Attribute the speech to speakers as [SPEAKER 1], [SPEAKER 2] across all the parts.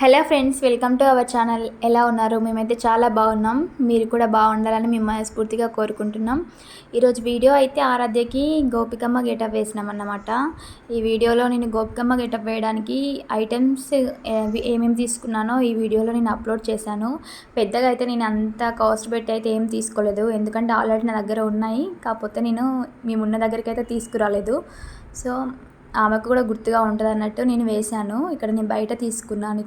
[SPEAKER 1] Hello friends, welcome to our channel. ఎలా ఉన్నారు? మేమైతే చాలా బాగున్నాం. మీరు కూడా బాగుండాలని మేము మనస్ఫూర్తిగా కోరుకుంటున్నాం. ఈరోజు వీడియో అయితే ఆరాధ్యకి గోపికమ్మ గెటప్ వేసినాం అన్నమాట. ఈ వీడియోలో నేను గోపికమ్మ గెటప్ వేయడానికి ఐటమ్స్ ఏమేమి తీసుకున్నానో ఈ వీడియోలో నేను అప్లోడ్ చేశాను. పెద్దగా అయితే నేను అంత కాస్ట్ పెట్టి అయితే ఏం తీసుకోలేదు, ఎందుకంటే ఆల్రెడీ నా దగ్గర ఉన్నాయి. కాకపోతే నేను మేమున్న దగ్గరికి అయితే తీసుకురాలేదు. సో ఆమెకు కూడా గుర్తుగా ఉంటుంది అన్నట్టు నేను వేశాను. ఇక్కడ నేను బయట తీసుకున్నాను.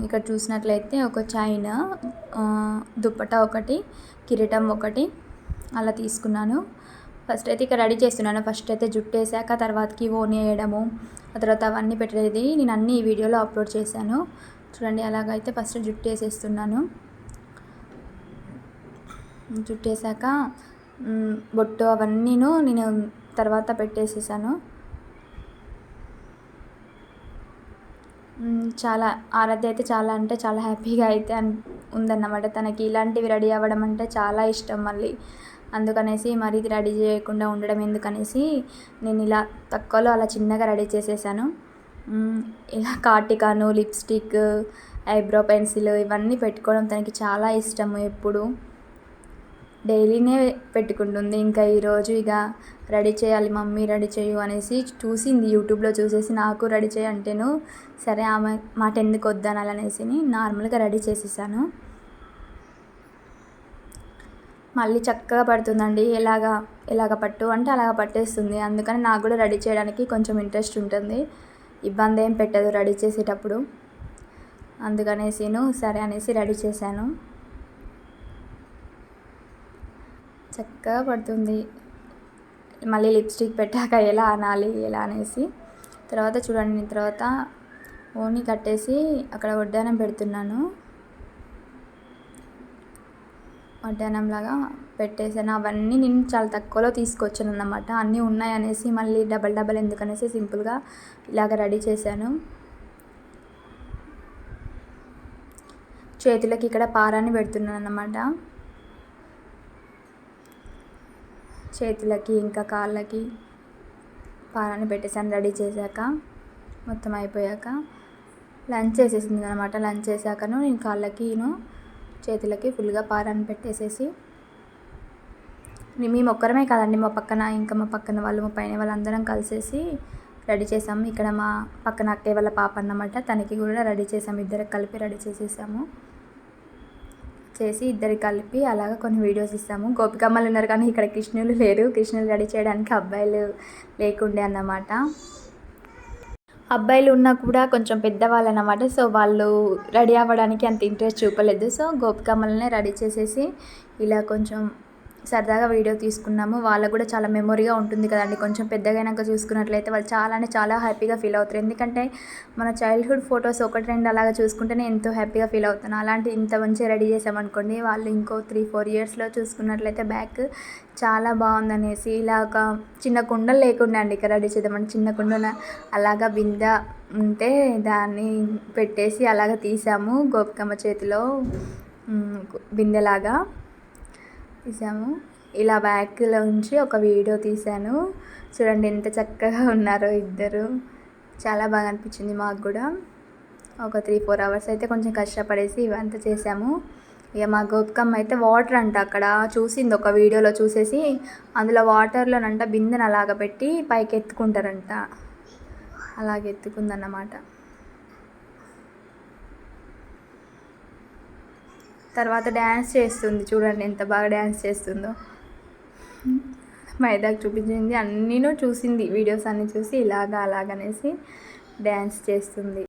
[SPEAKER 1] ఇక్కడ చూసినట్లయితే ఒక చైన్, దుప్పటా ఒకటి, కిరీటం ఒకటి అలా తీసుకున్నాను. ఫస్ట్ అయితే ఇక్కడ రెడీ చేస్తున్నాను. ఫస్ట్ అయితే జుట్టు వేసాక తర్వాతకి ఓని వేయడము, ఆ తర్వాత అవన్నీ పెట్టేది నేను అన్నీ ఈ వీడియోలో అప్లోడ్ చేశాను. చూడండి, అలాగైతే ఫస్ట్ జుట్టు వేసేస్తున్నాను. జుట్టు వేసాక బొట్టు అవన్నీను నేను తర్వాత పెట్టేసేసాను. చాలా ఆరాధ్య అయితే చాలా అంటే చాలా హ్యాపీగా అయితే ఉందన్నమాట. తనకి ఇలాంటివి రెడీ అవ్వడం అంటే చాలా ఇష్టం. మళ్ళీ అందుకనేసి మరి ఇది రెడీ చేయకుండా ఉండడం ఎందుకనేసి నేను ఇలా తక్కువలో అలా చిన్నగా రెడీ చేసేసాను. ఇలా కాటికాను, లిప్స్టిక్, ఐబ్రో పెన్సిల్ ఇవన్నీ పెట్టుకోవడం తనకి చాలా ఇష్టము. ఎప్పుడు డైలీనే పెట్టుకుంటుంది. ఇంకా ఈరోజు రెడీ చేయాలి మమ్మీ, రెడీ చేయు అనేసి చూసింది. యూట్యూబ్లో చూసేసి నాకు రెడీ చేయి అంటేను సరే ఆమె మాట ఎందుకు వద్దనాలనేసి నార్మల్గా రెడీ చేసేసాను. మళ్ళీ చక్కగా పడుతుందండి. ఎలాగ పట్టు అంటే అలాగ పట్టేస్తుంది. అందుకని నాకు కూడా రెడీ చేయడానికి కొంచెం ఇంట్రెస్ట్ ఉంటుంది. ఇబ్బంది ఏం పెట్టదు రెడీ చేసేటప్పుడు. అందుకనేసి సరే అనేసి రెడీ చేశాను. చక్కగా పడుతుంది. మళ్ళీ లిప్స్టిక్ పెట్టాక ఎలా అనాలి ఎలా అనేసి తర్వాత చూడండి, తర్వాత ఓని కట్టేసి అక్కడ వడ్డానం పెడుతున్నాను. వడ్డానంలాగా పెట్టేసాను. అవన్నీ నేను చాలా తక్కువలో తీసుకొచ్చాను అన్నమాట. అన్నీ ఉన్నాయనేసి మళ్ళీ డబల్ ఎందుకనేసి సింపుల్గా ఇలాగ రెడీ చేశాను. చేతులకి ఇక్కడ పారాన్ని పెడుతున్నాను అన్నమాట. చేతులకి ఇంకా కాళ్ళకి పారాన్ని పెట్టేసాను రెడీ చేశాక. మొత్తం అయిపోయాక లంచ్ చేసేసింది అనమాట. లంచ్ చేశాకను నేను కాళ్ళకి చేతులకి ఫుల్గా పారాన్ని పెట్టేసేసి మేము ఒక్కరమే కాదండి, మా పక్కన వాళ్ళు, మా పైన వాళ్ళందరం కలిసేసి రెడీ చేసాము. ఇక్కడ మా పక్కన అక్కయ్య వాళ్ళ పాప అన్నమాట, తనకి కూడా రెడీ చేసాము. ఇద్దరికి కలిపి రెడీ చేసేసాము. చేసి ఇద్దరికి కలిపి అలాగా కొన్ని వీడియోస్ ఇస్తాము. గోపికమ్మలు ఉన్నారు కానీ ఇక్కడ కృష్ణులు లేరు. కృష్ణులు రెడీ చేయడానికి అబ్బాయిలు లేకుండే అన్నమాట. అబ్బాయిలు ఉన్నా కూడా కొంచెం పెద్దవాళ్ళు అన్నమాట. సో వాళ్ళు రెడీ అవ్వడానికి అంత ఇంట్రెస్ట్ చూపలేదు. సో గోపికమ్మలనే రెడీ చేసేసి ఇలా కొంచెం సరదాగా వీడియో తీసుకున్నాము. వాళ్ళకు కూడా చాలా మెమొరీగా ఉంటుంది కదండి. కొంచెం పెద్దగా అయినాక చూసుకున్నట్లయితే వాళ్ళు చాలా అంటే చాలా హ్యాపీగా ఫీల్ అవుతారు. ఎందుకంటే మన చైల్డ్హుడ్ ఫొటోస్ 1-2 అలాగా చూసుకుంటేనే ఎంతో హ్యాపీగా ఫీల్ అవుతాను. అలాంటి ఇంత మంచిగా రెడీ చేసామనుకోండి, వాళ్ళు ఇంకో 3-4 ఇయర్స్లో చూసుకున్నట్లయితే బ్యాక్ చాలా బాగుందనేసి ఇలా ఒక చిన్న కుండలు లేకుండా అండి ఇక్కడ రెడీ చేద్దామంటే చిన్న కుండ అలాగా బిందె ఉంటే దాన్ని పెట్టేసి అలాగ తీసాము. గోపికమ్మ చేతిలో బిందెలాగా తీసాము. ఇలా బ్యాక్లో ఉంచి ఒక వీడియో తీశాను. చూడండి ఎంత చక్కగా ఉన్నారో ఇద్దరు. చాలా బాగా అనిపించింది మాకు కూడా. ఒక 3-4 అవర్స్ అయితే కొంచెం కష్టపడేసి ఇవంతా చేసాము. మా గోపికమ్మ అయితే వాటర్ అంట అక్కడ చూసింది, ఒక వీడియోలో చూసేసి అందులో వాటర్లోనంట బిందెను అలాగ పెట్టి పైకి ఎత్తుకుంటారంట. అలాగే ఎత్తుకుందన్నమాట. తర్వాత డ్యాన్స్ చేస్తుంది. చూడండి ఎంత బాగా డ్యాన్స్ చేస్తుందో. మైదాకు చూపించింది, అన్నీ చూసింది, వీడియోస్ అన్నీ చూసి అలాగనేసి డ్యాన్స్ చేస్తుంది.